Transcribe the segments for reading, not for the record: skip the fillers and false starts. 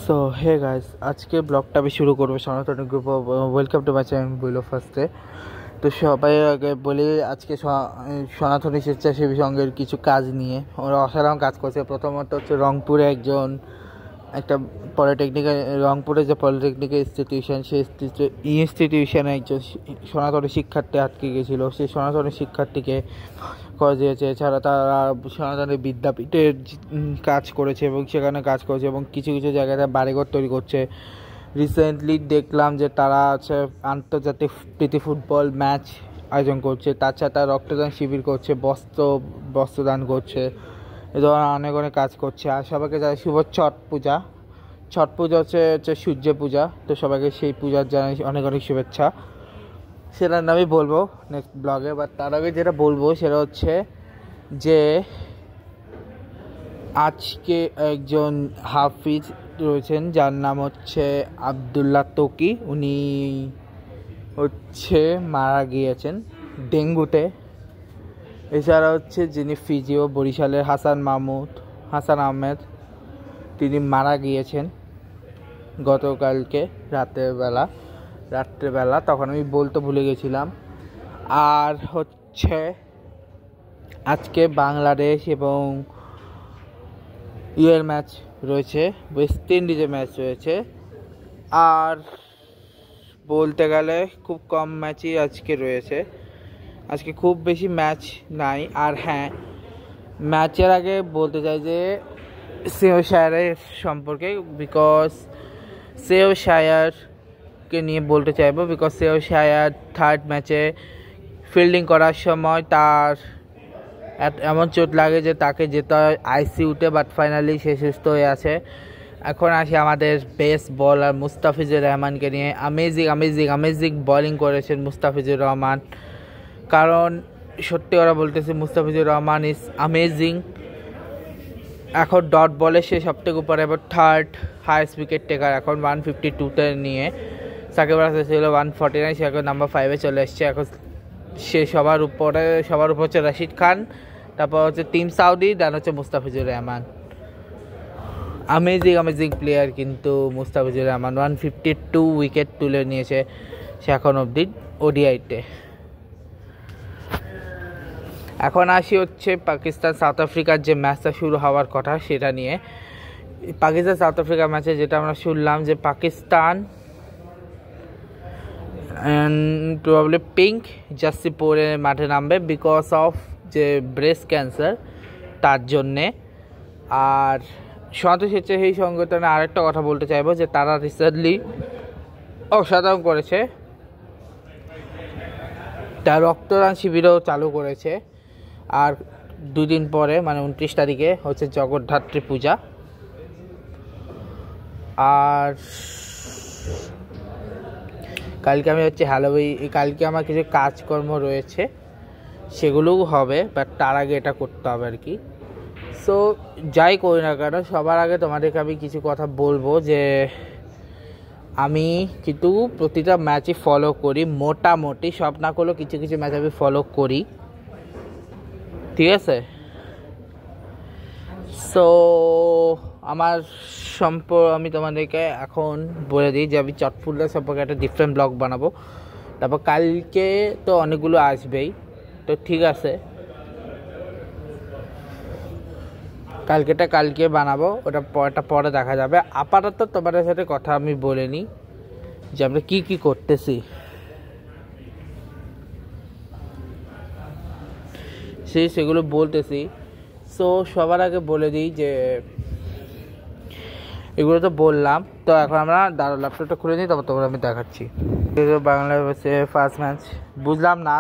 So hey guys, আজকে ব্লগটা আমি শুরু করবো Sanatan group of welcome to my channel বইলো ফার্স্টে। তো সবাই আগে বলি, আজকে সনাতনী স্বেচ্ছাসেবী সংঘের কিছু কাজ নিয়ে ওরা অসাধারণ কাজ করছে। প্রথমত হচ্ছে রংপুরে একটা পলিটেকনিক্যাল, রংপুরে যে পলিটেকনিক্যাল ইনস্টিটিউশন, সেই ইনস্টিটিউশনে একজন সনাতনী শিক্ষার্থী আটকে গেছিলো। সেই সনাতনী শিক্ষার্থীকে করে দিয়েছে। এছাড়া তারা সনাতনী বিদ্যাপীঠের কাজ করেছে এবং সেখানে কাজ করেছে এবং কিছু কিছু জায়গাতে বাড়িঘর তৈরি করছে। রিসেন্টলি দেখলাম যে তারা হচ্ছে আন্তর্জাতিক প্রীতি ফুটবল ম্যাচ আয়োজন করছে। তাছাড়া তারা রক্তদান শিবির করছে, বস্ত্রদান করছে, এ ধরনের অনেক অনেক কাজ করছে। আর সবাইকে জানাই শুভ ছট পূজা। ছট পূজা হচ্ছে সূর্য পূজা। তো সবাইকে সেই পূজার জানাই অনেক অনেক শুভেচ্ছা। সেটার নামই বলবো নেক্সট ব্লগে। বাট তার আগে যেটা বলবো সেটা হচ্ছে যে আজকে একজন হাফিজ রয়েছেন যার নাম হচ্ছে আবদুল্লাহ তোকি। উনি হচ্ছে মারা গিয়েছেন ডেঙ্গুতে। এছাড়া হচ্ছে যিনি ফিজিও বরিশালের হাসান আহমেদ, তিনি মারা গিয়েছেন গতকালকে রাত্রেবেলা। তখন আমি বলতে ভুলে গেছিলাম। আর হচ্ছে আজকে বাংলাদেশ এবং ইউএর ম্যাচ রয়েছে, ওয়েস্ট ইন্ডিজের ম্যাচ রয়েছে। আর বলতে গেলে খুব কম ম্যাচই আজকে রয়েছে, আজকে খুব বেশি ম্যাচ নাই। আর হ্যাঁ, ম্যাচের আগে বলতে চাই যে শেয়ারের সম্পর্কে, বিকজ শেয়ারকে নিয়ে বলতে চাইবো। বিকজ শেয়ার থার্ড ম্যাচে ফিল্ডিং করার সময় তার এমন চোট লাগে যে তাকে যেতে হয় আইসিইউতে, বাট ফাইনালি সে সুস্থ হয়ে আছে। এখন আসি আমাদের বেস্ট বলার মুস্তাফিজুর রহমানকে নিয়ে। অ্যামেজিং বোলিং করেছেন মুস্তাফিজুর রহমান। কারণ সত্যি কথা বলতেছি, মুস্তাফিজুর রহমান ইজ অ্যামেজিং। এখন ডট বলে সে সবথেকে উপরে, এবার থার্ড হাইয়েস্ট উইকেট টেকার এখন 152তে নিয়ে। সাকিব আল হাসান ছিল 149, সে এখন নাম্বার 5-এ চলে এসছে। এখন সে সবার উপরে হচ্ছে রশিদ খান, তারপর হচ্ছে টিম সাউদি, দেন হচ্ছে মুস্তাফিজুর রহমান। অ্যামেজিং প্লেয়ার কিন্তু মুস্তাফিজুর রহমান। 152 উইকেট তুলে নিয়েছে সে এখন অবধি ওডিআইতে। এখন আসি হচ্ছে পাকিস্তান সাউথ আফ্রিকার যে ম্যাচটা শুরু হওয়ার কথা সেটা নিয়ে। পাকিস্তান সাউথ আফ্রিকা ম্যাচে যেটা আমরা শুনলাম যে পাকিস্তান প্রবাবলি পিঙ্ক জার্সি পরে মাঠে নামবে বিকজ অফ যে ব্রেস্ট ক্যান্সার, তার জন্যে। আর সন্তোষ হচ্ছে সেই সংগঠনে আরেকটা কথা বলতে চাইবো যে তারা রিসেন্টলি অসাধারণ করেছে, তার রক্তদান শিবিরও চালু করেছে। আর দুদিন পরে মানে 29 তারিখে হচ্ছে জগদ্ধাত্রী পূজা। আর কালকে আমি হচ্ছে কালকে আমার কিছু কাজকর্ম রয়েছে, সেগুলোও হবে, বাট তার আগে এটা করতে হবে আর কি। সো যাই করি না কেন, সবার আগে তোমাদেরকে আমি কিছু কথা বলবো যে আমি কিন্তু প্রতিটা ম্যাচই ফলো করি, মোটামুটি সব না করলেও কিছু কিছু ম্যাচ আমি ফলো করি, ঠিক আছে? সো আমি তোমাদেরকে এখন বলে দিই যে আমি চটফুল্লা সম্পর্কে একটা ডিফারেন্ট ব্লগ বানাবো। তারপর কালকে তো অনেকগুলো আসবেই, তো ঠিক আছে, কালকে বানাবো, ওটা পরে দেখা যাবে। আপাতত তোমাদের সাথে কথা আমি বলে নিই যে আমরা কি করতেছি। সেগুলো বলতেছি। সো সবার আগে বলে দিই যে এগুলো তো বললাম, তো এখন আমরা ল্যাপটপটা খুলে নিই, তারপর তোমরা আমি দেখাচ্ছি। বাংলাদেশের ফার্স্ট ম্যাচ বুঝলাম না,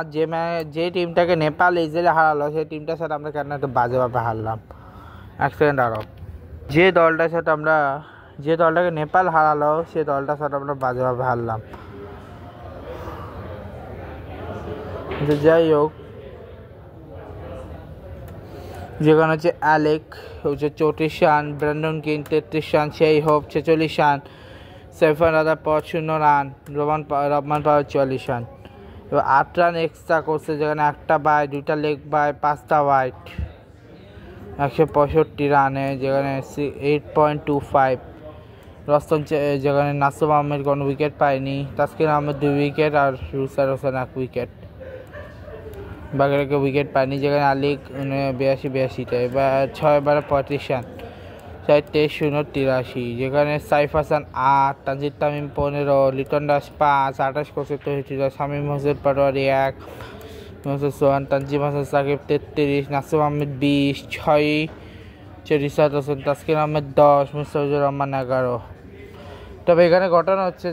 যে টিমটাকে নেপাল ইজিলি হারালো সেই টিমটার সাথে আমরা কেন এত বাজেভাবে হারলাম। এক সেকেন্ড আরও, যে দলটাকে নেপাল হারালো সেই দলটার সাথে আমরা বাজেভাবে হারলাম। যাই হোক, যেখানে হচ্ছে অ্যালেক হচ্ছে 34 রান, ব্র্যান্ডন কিং 33 রান, সেই Hope 46 run, Sherfane Rutherford 0 run, Rovman Powell 44 run. এবার 8 রান এক্সট্রা করছে, যেখানে একটা বাই, 2টা লেগ বাই, 5টা ওয়াইড, 165 রানে, যেখানে 8.25 রস্তম যেখানে নাসুম আহমেদ কোনো উইকেট পায়নি, তাসকিন আহমেদ 2 উইকেট আর রুসার হোসেন 1 উইকেট। বাকিরাকে উইকেট পায়নি, যেখানে আলী 82-82তে, এবার 6 ওভারে 35 রান, 23-0-83, যেখানে সাইফ হাসান 8, তানজিদ তামিম 15, লিটন দাস 5, 28 কোচে তহিদ, শামীম হোসেন পাটোয়ারি 1, সোহান, তানজিম হাসান সাকিব 33, নাসুম আহমেদ 20, 6 রিশাদ হোসেন, তাসকিন আহমেদ 10, মুস্তাফিজুর রহমান 11। তবে এখানে ঘটনা হচ্ছে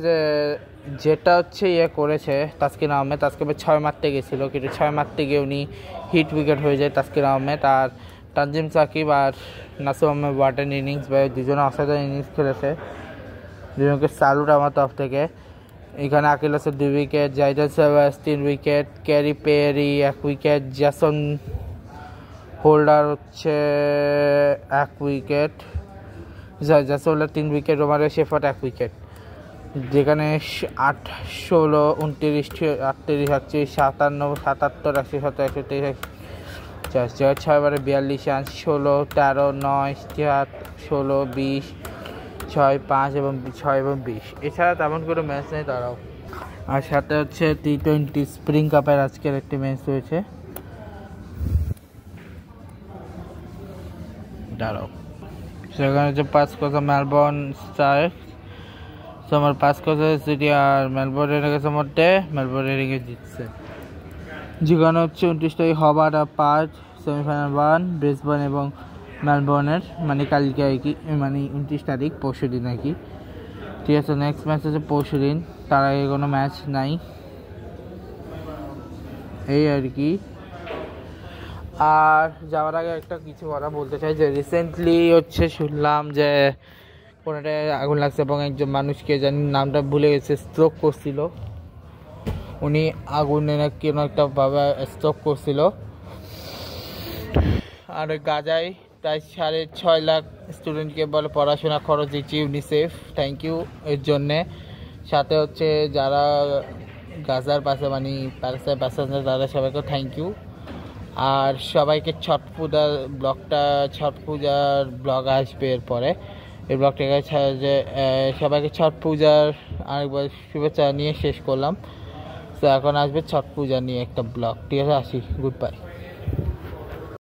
যেটা হচ্ছে করেছে তাসকিন আহমেদ, আজকে 6 মারতে গেছিলো, কিন্তু 6 মারতে গিয়ে উনি হিট উইকেট হয়ে যায় তাসকিন আহমেদ। আর তানজিম সাকিব আর নাসুম আহমেদ ওয়াটার ইনিংস, দুজনে অসাধারণ ইনিংস খেলেছে, দুজনকে স্যালুট আমার তরফ থেকে। এখানে আকিল হোসেন 2 উইকেট, জাইদান সাবাস 3 wicket, Kary Pierre 1 wicket, Jason Holder হচ্ছে 1 wicket, Jason Holder 3 wicket, Romario Shepherd 1 wicket. যেখানে 8, 16, 29, 38, 38, 57, 77, 117, 123, 6 ওভারে 42 রান, 16, 13, 9, 7, 16, 20, 6, 5 এবং 20। এছাড়া তেমন কোনো ম্যাচ নেই তারাও। আর সাথে হচ্ছে T20 স্প্রিং কাপের আজকের একটি ম্যাচ রয়েছে, দাঁড়াও। সেখানে হচ্ছে 5 কোচা মেলবোর্ন স্টার্স, আমার 5 কোচা সিটি আর মেলবোর্ন রেনিংসের মধ্যে মেলবোর্ন রেনিংস জিতছে। যেখানে হচ্ছে 29 তারিখ হবার আর 5 সেমিফাইনাল 1 ব্রিসবেন এবং মেলবোর্নের, মানে কালকে আর কি, মানে 29 তারিখ পরশু দিন আর কি। ঠিক আছে, নেক্সট ম্যাচ হচ্ছে পরশু দিন, তার আগে কোনো ম্যাচ নাই, এই আর কি। আর যাওয়ার আগে একটা কিছু কথা বলতে চাই, যে রিসেন্টলি হচ্ছে শুনলাম যে কোনোটায় আগুন লাগছে এবং একজন মানুষকে, জানি নামটা ভুলে গেছে, স্ট্রোক করছিল। উনি আগুনে না কোনো একটা ভাবে স্ট্রোক করছিল। আর গাজায় প্রায় 6.5 লাখ স্টুডেন্টকে বলে পড়াশোনা খরচ দিচ্ছি ইউনিসেফ, থ্যাংক ইউ এর জন্যে। সাথে হচ্ছে যারা গাজার পাশে মানে প্যালেস্টাইনের পাশে তাদের সবাইকে থ্যাংক ইউ। আর সবাইকে ছট পূজার ব্লগ আসবে এরপরে, এই ব্লগটাকে যে সবাইকে ছট পূজার আরেকবার শুভেচ্ছা নিয়ে শেষ করলাম। তো এখন আসবে ছট পূজা নিয়ে একটা ব্লগ। ঠিক আছে, আসি, গুড বাই।